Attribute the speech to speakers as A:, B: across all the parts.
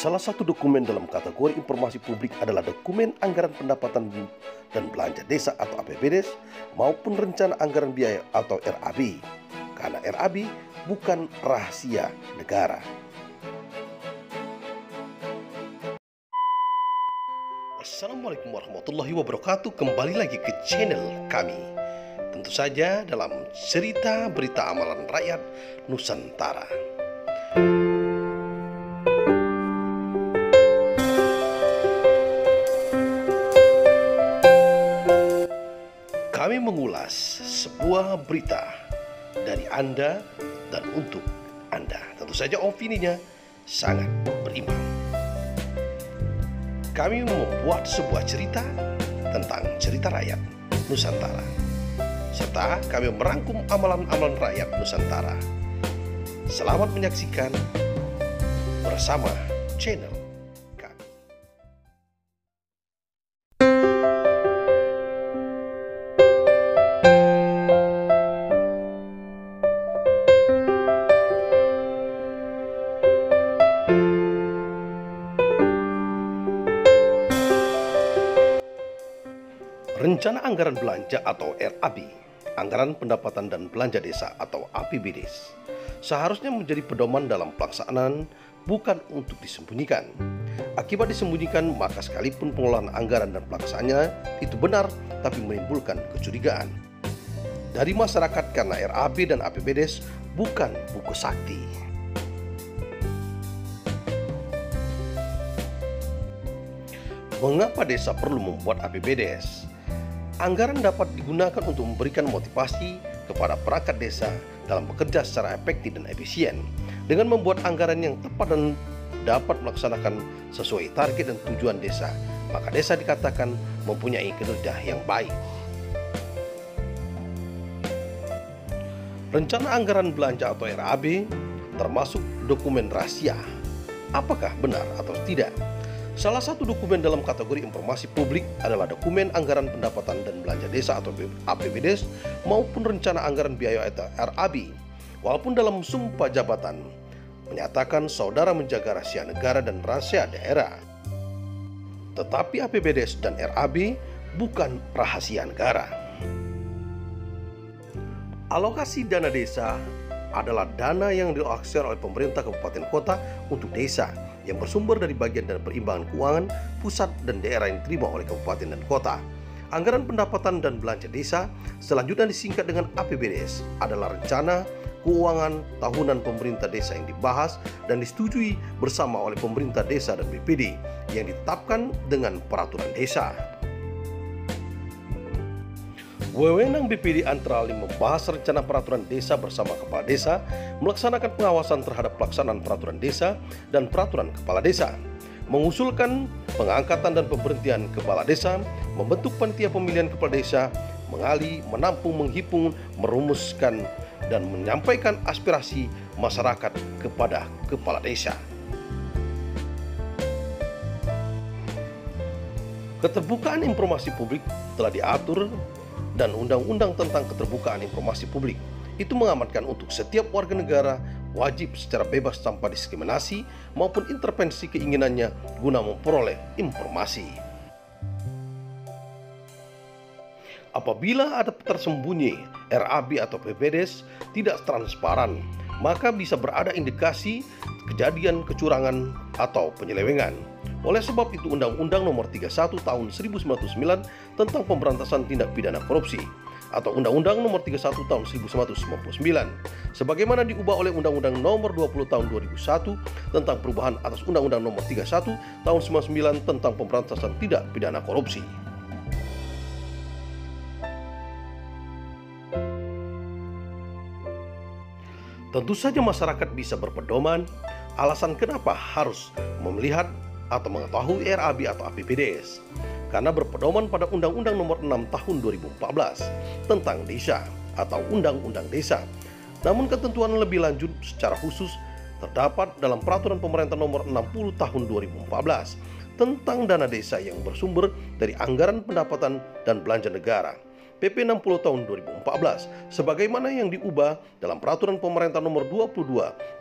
A: Salah satu dokumen dalam kategori informasi publik adalah dokumen anggaran pendapatan dan belanja desa atau APBDes maupun rencana anggaran biaya atau RAB. Karena RAB bukan rahasia negara. Assalamualaikum warahmatullahi wabarakatuh. Kembali lagi ke channel kami. Tentu saja dalam cerita berita amalan rakyat Nusantara. Kami mengulas sebuah berita dari Anda dan untuk Anda. Tentu saja opininya sangat berimbang. Kami membuat sebuah cerita tentang cerita rakyat Nusantara, serta kami merangkum amalan-amalan rakyat Nusantara. Selamat menyaksikan bersama channel kami. Rencana Anggaran Belanja atau RAB, Anggaran Pendapatan dan Belanja Desa atau APBDes, seharusnya menjadi pedoman dalam pelaksanaan, bukan untuk disembunyikan. Akibat disembunyikan, maka sekalipun pengelolaan anggaran dan pelaksanaannya itu benar, tapi menimbulkan kecurigaan dari masyarakat karena RAB dan APBDes bukan buku sakti. Mengapa desa perlu membuat APBDes? Anggaran dapat digunakan untuk memberikan motivasi kepada perangkat desa dalam bekerja secara efektif dan efisien. Dengan membuat anggaran yang tepat dan dapat melaksanakan sesuai target dan tujuan desa, maka desa dikatakan mempunyai kinerja yang baik. Rencana Anggaran Belanja atau RAB termasuk dokumen rahasia. Apakah benar atau tidak? Salah satu dokumen dalam kategori informasi publik adalah dokumen anggaran pendapatan dan belanja desa atau APBDes maupun rencana anggaran biaya atau RAB. Walaupun dalam sumpah jabatan menyatakan saudara menjaga rahasia negara dan rahasia daerah, tetapi APBDes dan RAB bukan rahasia negara. Alokasi dana desa adalah dana yang dialokasikan oleh pemerintah kabupaten kota untuk desa yang bersumber dari bagian dan perimbangan keuangan pusat dan daerah yang diterima oleh kabupaten dan kota. Anggaran pendapatan dan belanja desa, selanjutnya disingkat dengan APBDes, adalah rencana keuangan tahunan pemerintah desa yang dibahas dan disetujui bersama oleh pemerintah desa dan BPD yang ditetapkan dengan peraturan desa. Wewenang BPD antara lain membahas rencana peraturan desa bersama kepala desa, melaksanakan pengawasan terhadap pelaksanaan peraturan desa dan peraturan kepala desa, mengusulkan pengangkatan dan pemberhentian kepala desa, membentuk panitia pemilihan kepala desa, mengali, menampung, menghimpun, merumuskan, dan menyampaikan aspirasi masyarakat kepada kepala desa. Keterbukaan informasi publik telah diatur dan Undang-Undang tentang Keterbukaan Informasi Publik. Itu mengamankan untuk setiap warga negara wajib secara bebas tanpa diskriminasi maupun intervensi keinginannya guna memperoleh informasi. Apabila ada tersembunyi RAB atau APBDes tidak transparan, maka bisa berada indikasi kejadian kecurangan atau penyelewengan. Oleh sebab itu Undang-Undang Nomor 31 Tahun 1999 tentang Pemberantasan Tindak Pidana Korupsi atau Undang-Undang Nomor 31 Tahun 1999 sebagaimana diubah oleh Undang-Undang Nomor 20 Tahun 2001 tentang perubahan atas Undang-Undang Nomor 31 Tahun 1999 tentang Pemberantasan Tindak Pidana Korupsi. Tentu saja masyarakat bisa berpedoman alasan kenapa harus melihat atau mengetahui RAB atau APBDes, karena berpedoman pada Undang-Undang Nomor 6 Tahun 2014 tentang Desa atau Undang-Undang Desa. Namun ketentuan lebih lanjut secara khusus terdapat dalam Peraturan Pemerintah Nomor 60 Tahun 2014 tentang dana desa yang bersumber dari anggaran pendapatan dan belanja negara. PP 60 tahun 2014 sebagaimana yang diubah dalam Peraturan Pemerintah Nomor 22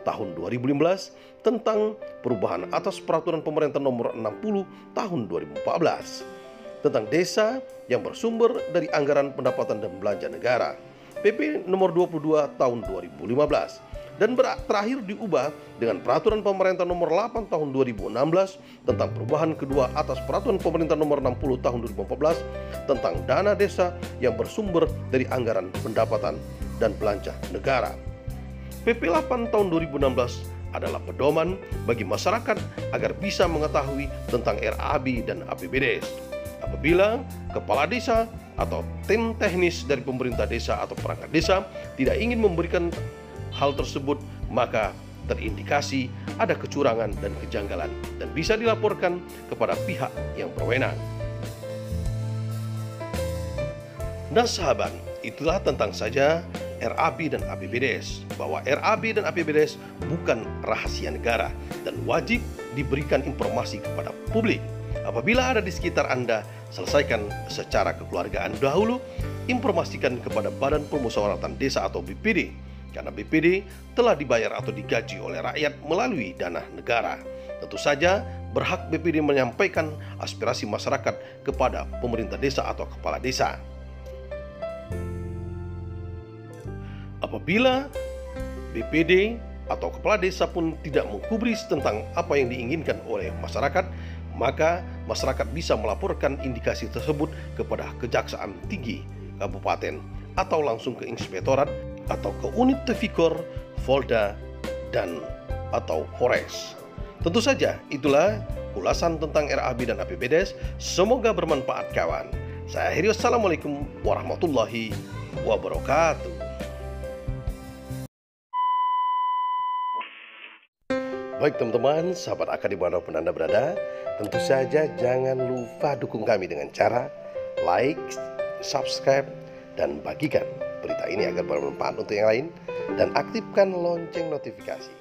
A: tahun 2015 tentang perubahan atas Peraturan Pemerintah Nomor 60 tahun 2014 tentang desa yang bersumber dari anggaran pendapatan dan belanja negara, PP Nomor 22 tahun 2015, dan terakhir diubah dengan Peraturan Pemerintah Nomor 8 tahun 2016 tentang perubahan kedua atas Peraturan Pemerintah Nomor 60 tahun 2014 tentang dana desa yang bersumber dari anggaran pendapatan dan belanja negara. PP 8 tahun 2016 adalah pedoman bagi masyarakat agar bisa mengetahui tentang RAB dan APBDes. Apabila kepala desa atau tim teknis dari pemerintah desa atau perangkat desa tidak ingin memberikan hal tersebut, maka terindikasi ada kecurangan dan kejanggalan dan bisa dilaporkan kepada pihak yang berwenang. Nah sahabat, itulah tentang saja RAB dan APBDes, bahwa RAB dan APBDes bukan rahasia negara dan wajib diberikan informasi kepada publik. Apabila ada di sekitar Anda, selesaikan secara kekeluargaan dahulu, informasikan kepada Badan Permusyawaratan Desa atau BPD, karena BPD telah dibayar atau digaji oleh rakyat melalui dana negara. Tentu saja berhak BPD menyampaikan aspirasi masyarakat kepada pemerintah desa atau kepala desa. Apabila BPD atau kepala desa pun tidak menggubris tentang apa yang diinginkan oleh masyarakat, maka masyarakat bisa melaporkan indikasi tersebut kepada Kejaksaan Tinggi Kabupaten atau langsung ke Inspektorat atau ke unit Tipikor, Polda, dan atau Polres. Tentu saja itulah ulasan tentang RAB dan APBDes. Semoga bermanfaat kawan. Saya akhiri, wassalamualaikum warahmatullahi wabarakatuh. Baik teman-teman, sahabat akad dimanapun Anda berada, tentu saja jangan lupa dukung kami dengan cara like, subscribe, dan bagikan berita ini agar bermanfaat untuk yang lain, dan aktifkan lonceng notifikasi.